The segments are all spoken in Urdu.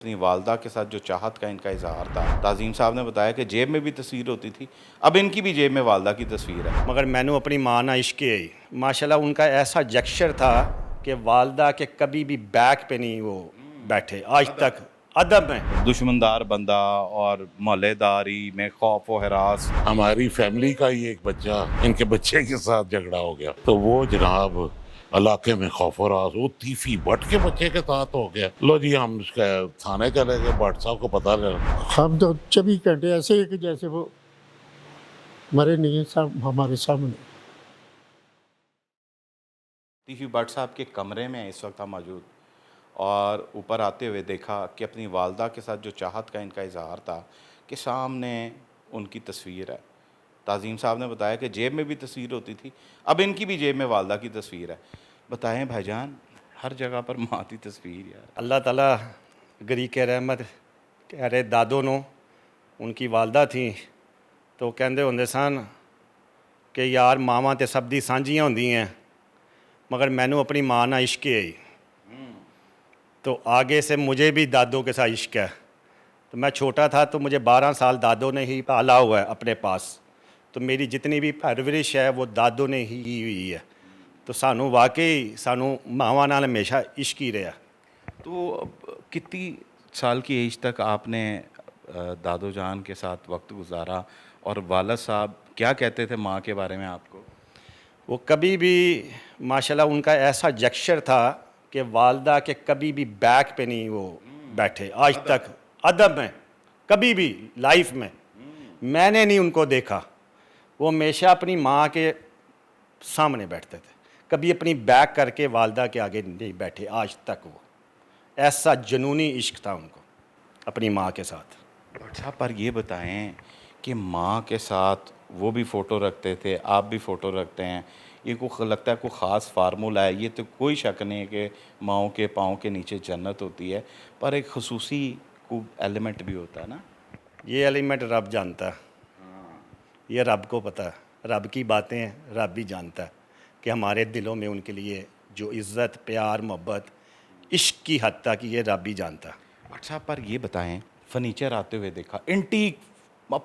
اپنی والدہ کے ساتھ جو چاہت کا ان کا اظہار تھا، تعظیم صاحب نے بتایا کہ جیب میں بھی تصویر ہوتی تھی، اب ان کی بھی جیب میں والدہ کی تصویر ہے۔ مگر میں نے اپنی ماں نہ عشق کی ماشاءاللہ ان کا ایسا جیکسچر تھا کہ والدہ کے کبھی بھی بیک پہ نہیں وہ بیٹھے آج تک ادب میں۔ دشمندار بندہ اور محلے داری میں خوف و ہراس۔ ہماری فیملی کا ہی ایک بچہ ان کے بچے کے ساتھ جھگڑا ہو گیا تو وہ جناب علاقے میں خوف و راز، وہ تیفی بٹ کے بچے کے ساتھ ہو گیا۔ لو جی ہم اس کا تھانے چلے گئے، بٹ صاحب کو پتہ لگا۔ ہم تو 24 گھنٹے ایسے ہی کہ جیسے وہ مرے نہیں ہیں ہمارے سامنے۔ تیفی بٹ صاحب کے کمرے میں اس وقت ہم موجود اور اوپر آتے ہوئے دیکھا کہ اپنی والدہ کے ساتھ جو چاہت کا ان کا اظہار تھا کہ سامنے ان کی تصویر ہے۔ تعظیم صاحب نے بتایا کہ جیب میں بھی تصویر ہوتی تھی، اب ان کی بھی جیب میں والدہ کی تصویر ہے۔ بتائیں بھائی جان، ہر جگہ پر ماں کی تصویر یار۔ اللہ تعالیٰ گری کے رحمت کہہ رہے دادو نو ان کی والدہ تھیں تو کہندے ہوندے سن کہ یار ماواں تے سب دی سانجیاں ہوندی ہیں، مگر میں نے اپنی ماں نہ عشق کی تو آگے سے مجھے بھی دادو کے ساتھ عشق ہے۔ تو میں چھوٹا تھا تو مجھے 12 سال دادو نے ہی پالا ہوا ہے اپنے پاس، تو میری جتنی بھی پرورش ہے وہ دادو نے ہی ہوئی ہے۔ تو سانو واقعی سانو ماواں نال ہمیشہ عشق ہی رہا۔ تو اب کتنی سال کی ایج تک آپ نے دادو جان کے ساتھ وقت گزارا، اور والد صاحب کیا کہتے تھے ماں کے بارے میں آپ کو؟ وہ کبھی بھی ماشاءاللہ ان کا ایسا جیکسچر تھا کہ والدہ کے کبھی بھی بیک پہ نہیں وہ بیٹھے آج تک ادب میں، کبھی بھی لائف میں نے نہیں ان کو دیکھا۔ وہ ہمیشہ اپنی ماں کے سامنے بیٹھتے تھے، کبھی اپنی بیک کر کے والدہ کے آگے نہیں بیٹھے آج تک۔ وہ ایسا جنونی عشق تھا ان کو اپنی ماں کے ساتھ۔ بٹ صاحب پر یہ بتائیں کہ ماں کے ساتھ وہ بھی فوٹو رکھتے تھے، آپ بھی فوٹو رکھتے ہیں، یہ کو لگتا ہے کوئی خاص فارمولا ہے؟ یہ تو کوئی شک نہیں ہے کہ ماؤں کے پاؤں کے نیچے جنت ہوتی ہے، پر ایک خصوصی کو ایلیمنٹ بھی ہوتا ہے نا۔ یہ ایلیمنٹ رب جانتا ہے، یہ رب کو پتہ ہے، رب کی باتیں رب بھی جانتا ہے کہ ہمارے دلوں میں ان کے لیے جو عزت، پیار، محبت، عشق کی حد تک یہ رب بھی جانتا ہے۔ بٹ صاحب پر یہ بتائیں، فرنیچر آتے ہوئے دیکھا، انٹیک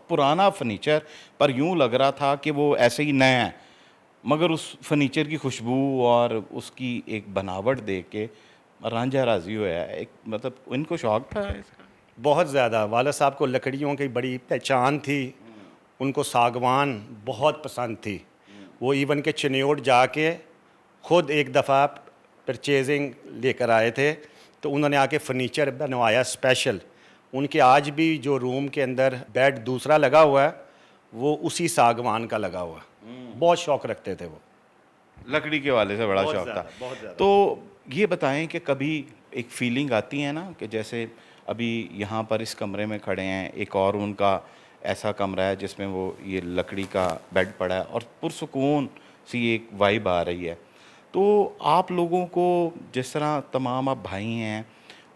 پرانا فرنیچر، پر یوں لگ رہا تھا کہ وہ ایسے ہی نیا ہے، مگر اس فرنیچر کی خوشبو اور اس کی ایک بناوٹ دیکھ کے رانجھا راضی ہوا ہے۔ ایک مطلب ان کو شوق تھا اس کا؟ بہت زیادہ والد صاحب کو لکڑیوں کی بڑی پہچان تھی، ان کو ساگوان بہت پسند تھی۔ وہ ایون کہ چنیوٹ جا کے خود ایک دفعہ پرچیزنگ لے کر آئے تھے تو انہوں نے آ کے فرنیچر بنوایا اسپیشل۔ ان کے آج بھی جو روم کے اندر بیڈ دوسرا لگا ہوا ہے وہ اسی ساگوان کا لگا ہوا ہے۔ بہت شوق رکھتے تھے وہ، لکڑی کے والے سے بڑا بہت شوق زیادہ، تھا۔ بہت زیادہ۔ تو یہ بتائیں کہ کبھی ایک فیلنگ آتی ہے نا کہ جیسے ابھی یہاں پر اس کمرے میں کھڑے ہیں، ایک اور ان کا ایسا کمرہ ہے جس میں وہ یہ لکڑی کا بیڈ پڑا ہے اور پرسکون سی ایک وائب آ رہی ہے، تو آپ لوگوں کو جس طرح تمام آپ بھائی ہیں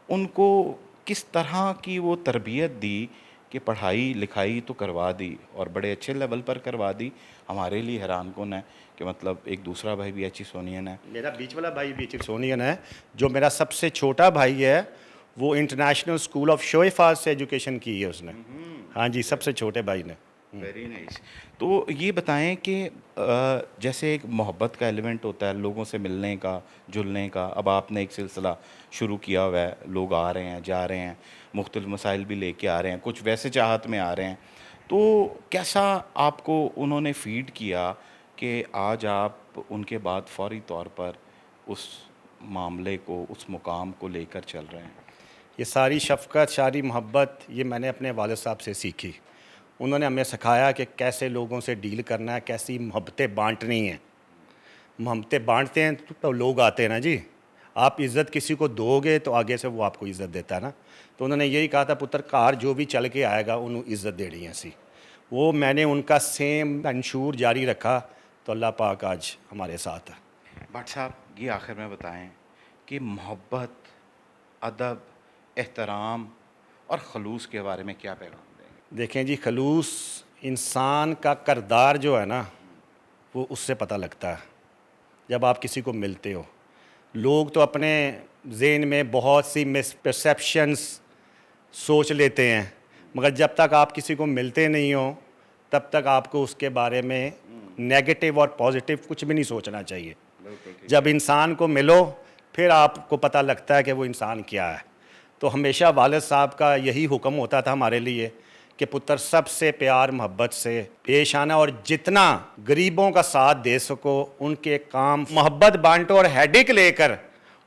ان کو کس طرح کی وہ تربیت دی کہ پڑھائی لکھائی تو کروا دی اور بڑے اچھے لیول پر کروا دی؟ ہمارے لیے حیران کن ہے کہ مطلب ایک دوسرا بھائی بھی ایچ سونین ہے۔ میرا بیچ والا بھائی بھی سونین ہے، جو میرا سب سے چھوٹا بھائی ہے وہ انٹرنیشنل اسکول آف شوئے سے ایجوکیشن کی ہے اس نے۔ ہاں جی، سب سے چھوٹے بھائی نے۔ Very nice. تو یہ بتائیں کہ جیسے ایک محبت کا ایلیمنٹ ہوتا ہے، لوگوں سے ملنے کا، جلنے کا، اب آپ نے ایک سلسلہ شروع کیا ہوا ہے، لوگ آ رہے ہیں، جا رہے ہیں، مختلف مسائل بھی لے کے آ رہے ہیں، کچھ ویسے چاہت میں آ رہے ہیں، تو کیسا آپ کو انہوں نے فیڈ کیا کہ آج آپ ان کے بعد فوری طور پر اس معاملے کو، اس مقام کو لے کر چل رہے ہیں؟ یہ ساری شفقت، ساری محبت یہ میں نے اپنے والد صاحب سے سیکھی۔ انہوں نے ہمیں سکھایا کہ کیسے لوگوں سے ڈیل کرنا ہے، کیسی محبتیں بانٹنی ہیں۔ محبتیں بانٹتے ہیں تو لوگ آتے ہیں نا جی، آپ عزت کسی کو دو گے تو آگے سے وہ آپ کو عزت دیتا ہے نا۔ تو انہوں نے یہی کہا تھا، پتر کار جو بھی چل کے آئے گا انہوں عزت دینی ہے سی۔ وہ میں نے ان کا سیم انشور جاری رکھا تو اللہ پاک آج ہمارے ساتھ ہے۔ بٹ صاحب یہ آخر میں بتائیں کہ محبت، ادب، احترام اور خلوص کے بارے میں کیا پیغام دیں گے؟ دیکھیں جی، خلوص انسان کا کردار جو ہے نا وہ اس سے پتہ لگتا ہے جب آپ کسی کو ملتے ہو۔ لوگ تو اپنے ذہن میں بہت سی مس پرسیپشنس سوچ لیتے ہیں، مگر جب تک آپ کسی کو ملتے نہیں ہو تب تک آپ کو اس کے بارے میں نیگیٹو اور پازیٹیو کچھ بھی نہیں سوچنا چاہیے. جب انسان کو ملو پھر آپ کو پتہ لگتا ہے کہ وہ انسان کیا ہے. تو ہمیشہ والد صاحب کا یہی حکم ہوتا تھا ہمارے لیے کہ پتر سب سے پیار محبت سے پیش آنا اور جتنا غریبوں کا ساتھ دے سکو ان کے کام محبت بانٹو اور ہیڈک لے کر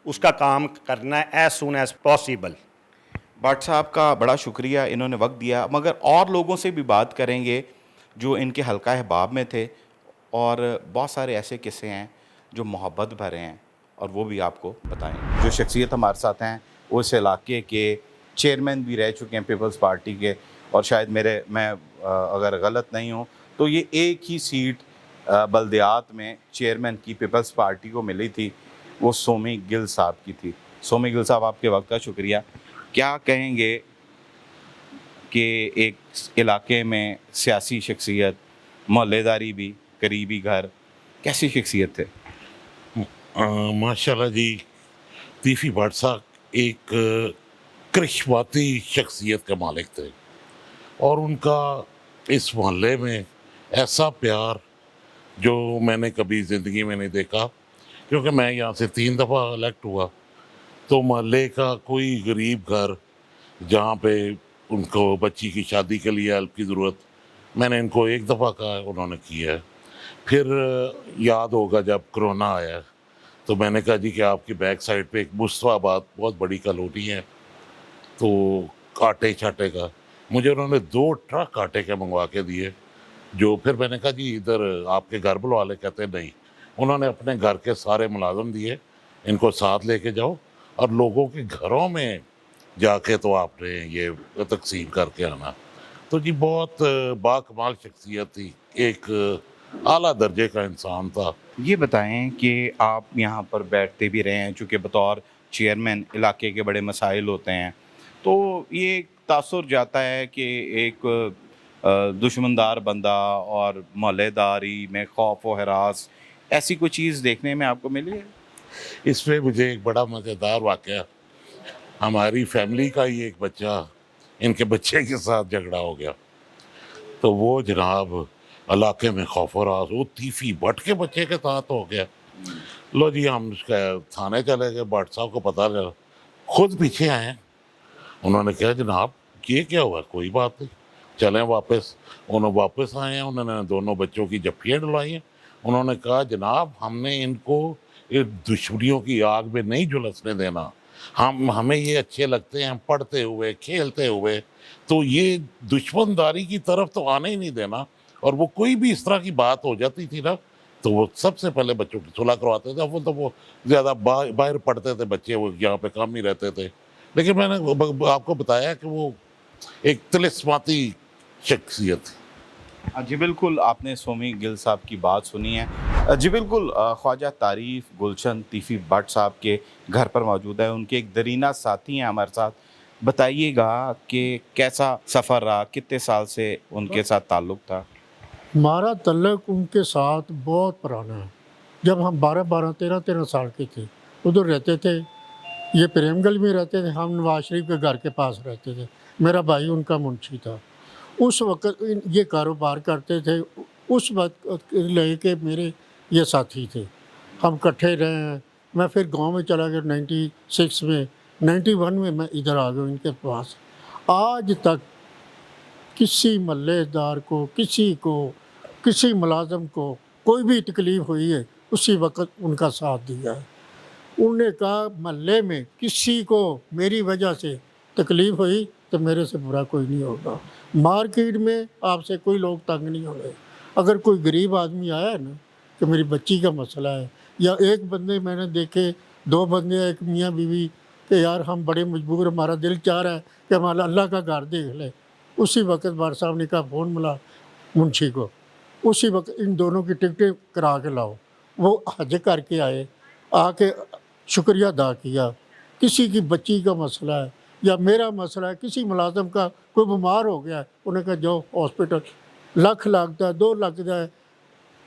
اس کا کام کرنا ہے as soon as possible. But صاحب کا بڑا شکریہ، انہوں نے وقت دیا. مگر اور لوگوں سے بھی بات کریں گے جو ان کے حلقہ احباب میں تھے، اور بہت سارے ایسے قصے ہیں جو محبت بھرے ہیں اور وہ بھی آپ کو بتائیں. جو شخصیت ہمارے ساتھ ہیں وہ اس علاقے کے چیئرمین بھی رہ چکے ہیں پیپلز پارٹی کے، اور شاید میں اگر غلط نہیں ہوں تو یہ ایک ہی سیٹ بلدیات میں چیئرمین کی پیپلز پارٹی کو ملی تھی، وہ سومی گل صاحب کی تھی. سومی گل صاحب، آپ کے وقت کا شکریہ. کیا کہیں گے کہ ایک علاقے میں سیاسی شخصیت، محلے داری بھی، قریبی گھر، کیسی شخصیت تھے؟ ماشاء اللہ جی، طیفی بٹ صاحب ایک کرشماتی شخصیت کے مالک تھے، اور ان کا اس محلے میں ایسا پیار جو میں نے کبھی زندگی میں نہیں دیکھا. کیونکہ میں یہاں سے 3 دفعہ الیکٹ ہوا، تو محلے کا کوئی غریب گھر جہاں پہ ان کو بچی کی شادی کے لیے ہیلپ کی ضرورت، میں نے ان کو 1 دفعہ کہا، انہوں نے کیا ہے. پھر یاد ہوگا جب کرونا آیا تو میں نے کہا جی کہ آپ کی بیک سائڈ پہ ایک مصطفیٰ آباد بہت بڑی کالونی ہے، تو آٹے چھاٹے کا مجھے انہوں نے 2 ٹرک آٹے کے منگوا کے دیے. جو پھر میں نے کہا جی ادھر آپ کے گھر بلوا لے، کہتے نہیں. انہوں نے اپنے گھر کے سارے ملازم دیے، ان کو ساتھ لے کے جاؤ اور لوگوں کے گھروں میں جا کے تو آپ نے یہ تقسیم کر کے آنا. تو جی بہت باکمال شخصیت تھی، ایک اعلیٰ درجے کا انسان تھا. یہ بتائیں کہ آپ یہاں پر بیٹھتے بھی رہے ہیں، چونکہ بطور چیئرمین علاقے کے بڑے مسائل ہوتے ہیں، تو یہ ایک تاثر جاتا ہے کہ ایک دشمندار بندہ اور محلے داری میں خوف و ہراس، ایسی کوئی چیز دیکھنے میں آپ کو ملی ہے؟ اس پہ مجھے ایک بڑا مزیدار واقعہ، ہماری فیملی کا ہی ایک بچہ ان کے بچے کے ساتھ جھگڑا ہو گیا، تو وہ جناب علاقے میں خوف و راز، وہ طیفی بٹ کے بچے کے ساتھ ہو گیا. لو جی ہم اس کا تھانے چلے گئے، بٹ صاحب کو پتہ لگا، خود پیچھے آئے. انہوں نے کہا جناب یہ کیا ہوا؟ کوئی بات نہیں، چلیں واپس. انہوں واپس آئے ہیں، انہوں نے دونوں بچوں کی جپیاں ڈلوائی ہیں. انہوں نے کہا جناب ہم نے ان کو دشمنیوں کی آگ میں نہیں جھلسنے دینا، ہمیں یہ اچھے لگتے ہیں پڑھتے ہوئے کھیلتے ہوئے، تو یہ دشمن داری کی طرف تو آنے ہی نہیں دینا. اور وہ کوئی بھی اس طرح کی بات ہو جاتی تھی نا تو وہ سب سے پہلے بچوں کی صلح کرواتے تھے. وہ زیادہ باہر پڑھتے تھے بچے، وہ یہاں پہ کام ہی رہتے تھے. لیکن میں نے آپ کو بتایا کہ وہ ایک طلسماتی شخصیت تھی. جی بالکل، آپ نے سومی گل صاحب کی بات سنی ہے. جی بالکل، خواجہ تعریف گلشن طیفی بٹ صاحب کے گھر پر موجود ہے. ان کے ایک درینہ ساتھی ہیں ہمارے ساتھ. بتائیے گا کہ کیسا سفر رہا، کتنے سال سے ان کے ساتھ تعلق تھا؟ ہمارا تعلق ان کے ساتھ بہت پرانا ہے. جب ہم 13 سال کے تھے ادھر رہتے تھے. یہ پریم گل میں رہتے تھے، ہم نواز شریف کے گھر کے پاس رہتے تھے. میرا بھائی ان کا منشی تھا. اس وقت یہ کاروبار کرتے تھے. اس وقت لے کے میرے یہ ساتھی تھے، ہم کٹھے رہے ہیں. میں پھر گاؤں میں چلا گیا 96 میں، 91 میں میں ادھر آ گیا ان کے پاس. آج تک کسی محلے دار کو، کسی ملازم کو کوئی بھی تکلیف ہوئی ہے اسی وقت ان کا ساتھ دیا ہے. انہوں نے کہا محلے میں کسی کو میری وجہ سے تکلیف ہوئی تو میرے سے برا کوئی نہیں ہوگا. مارکیٹ میں آپ سے کوئی لوگ تنگ نہیں ہو رہے. اگر کوئی غریب آدمی آیا ہے نا کہ میری بچی کا مسئلہ ہے، یا ایک بندے میں نے دیکھے 2 بندے، ایک میاں بیوی، کہ یار ہم بڑے مجبور، ہمارا دل چاہ رہا ہے کہ ہمارا اللہ کا گھر دیکھ لے. اسی وقت بار صاحب نے کہا فون ملا منشی کو، اسی وقت ان دونوں کی ٹکٹیں کرا کے لاؤ. وہ حج کر کے آئے، آ کے شکریہ ادا کیا. کسی کی بچی کا مسئلہ ہے یا میرا مسئلہ ہے، کسی ملازم کا کوئی بیمار ہو گیا ہے، انہیں کہا جاؤ ہاسپٹل، لکھ لگتا ہے 2 لگتا ہے.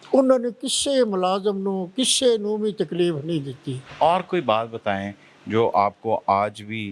انہوں نے کسے ملازم نو کسے نو بھی تکلیف نہیں دیتی. اور کوئی بات بتائیں جو آپ کو آج بھی